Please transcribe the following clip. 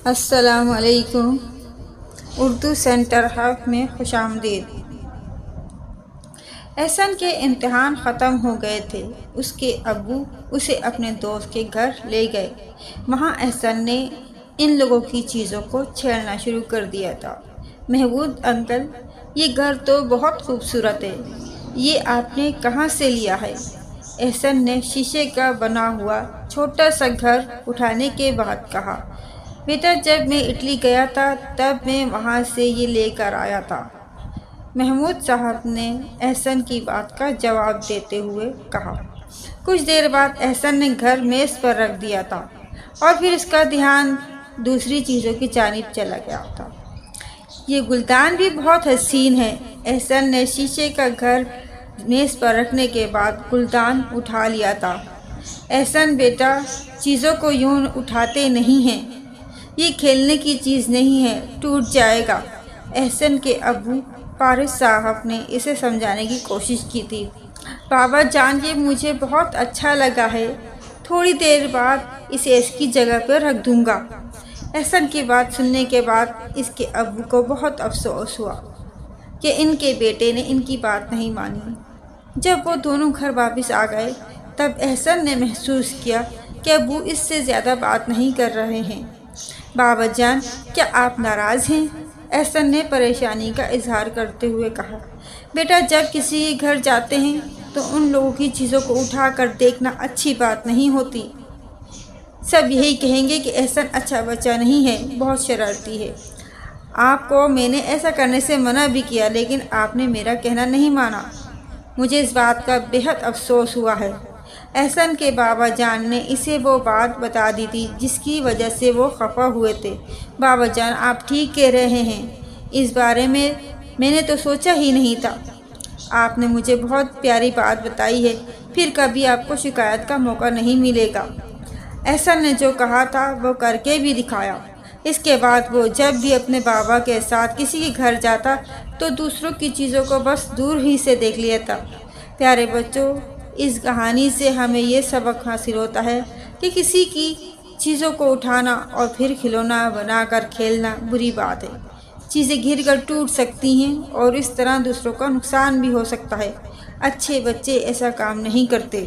السلام علیکم۔ Urdu centre hub میں خوش آمدید۔ احسن کے امتحان ختم ہو گئے تھے۔ اس کے ابو اسے اپنے دوست کے گھر لے گئے۔ وہاں احسن نے ان لوگوں کی چیزوں کو چھیڑنا شروع کر دیا تھا۔ محمود انکل، یہ گھر تو بہت خوبصورت ہے، یہ آپ نے کہاں سے لیا ہے؟ احسن نے شیشے کا بنا ہوا چھوٹا سا گھر اٹھانے کے بعد کہا، بیٹا جب میں اٹلی گیا تھا تب میں وہاں سے یہ لے کر آیا تھا۔ محمود صاحب نے احسن کی بات کا جواب دیتے ہوئے کہا۔ کچھ دیر بعد احسن نے گھر میز پر رکھ دیا تھا اور پھر اس کا دھیان دوسری چیزوں کی جانب چلا گیا تھا۔ یہ گلدان بھی بہت حسین ہے۔ احسن نے شیشے کا گھر میز پر رکھنے کے بعد گلدان اٹھا لیا تھا۔ احسن بیٹا، چیزوں کو یوں اٹھاتے نہیں ہیں، یہ کھیلنے کی چیز نہیں ہے، ٹوٹ جائے گا۔ احسن کے ابو فارغ صاحب نے اسے سمجھانے کی کوشش کی تھی۔ بابا جان، یہ مجھے بہت اچھا لگا ہے، تھوڑی دیر بعد اسے اس کی جگہ پر رکھ دوں گا۔ احسن کی بات سننے کے بعد اس کے ابو کو بہت افسوس ہوا کہ ان کے بیٹے نے ان کی بات نہیں مانی۔ جب وہ دونوں گھر واپس آ گئے تب احسن نے محسوس کیا کہ ابو اس سے زیادہ بات نہیں کر رہے ہیں۔ بابا جان، کیا آپ ناراض ہیں؟ احسن نے پریشانی کا اظہار کرتے ہوئے کہا۔ بیٹا، جب کسی گھر جاتے ہیں تو ان لوگوں کی چیزوں کو اٹھا کر دیکھنا اچھی بات نہیں ہوتی۔ سب یہی کہیں گے کہ احسن اچھا بچہ نہیں ہے، بہت شرارتی ہے۔ آپ کو میں نے ایسا کرنے سے منع بھی کیا لیکن آپ نے میرا کہنا نہیں مانا۔ مجھے اس بات کا بہت افسوس ہوا ہے۔ احسن کے بابا جان نے اسے وہ بات بتا دی تھی جس کی وجہ سے وہ خفا ہوئے تھے۔ بابا جان، آپ ٹھیک کہہ رہے ہیں، اس بارے میں نے تو سوچا ہی نہیں تھا۔ آپ نے مجھے بہت پیاری بات بتائی ہے، پھر کبھی آپ کو شکایت کا موقع نہیں ملے گا۔ احسن نے جو کہا تھا وہ کر کے بھی دکھایا۔ اس کے بعد وہ جب بھی اپنے بابا کے ساتھ کسی کے گھر جاتا تو دوسروں کی چیزوں کو بس دور ہی سے دیکھ لیتا۔ پیارے بچوں، اس کہانی سے ہمیں یہ سبق حاصل ہوتا ہے کہ کسی کی چیزوں کو اٹھانا اور پھر کھلونا بنا کر کھیلنا بری بات ہے۔ چیزیں گر کر ٹوٹ سکتی ہیں اور اس طرح دوسروں کا نقصان بھی ہو سکتا ہے۔ اچھے بچے ایسا کام نہیں کرتے۔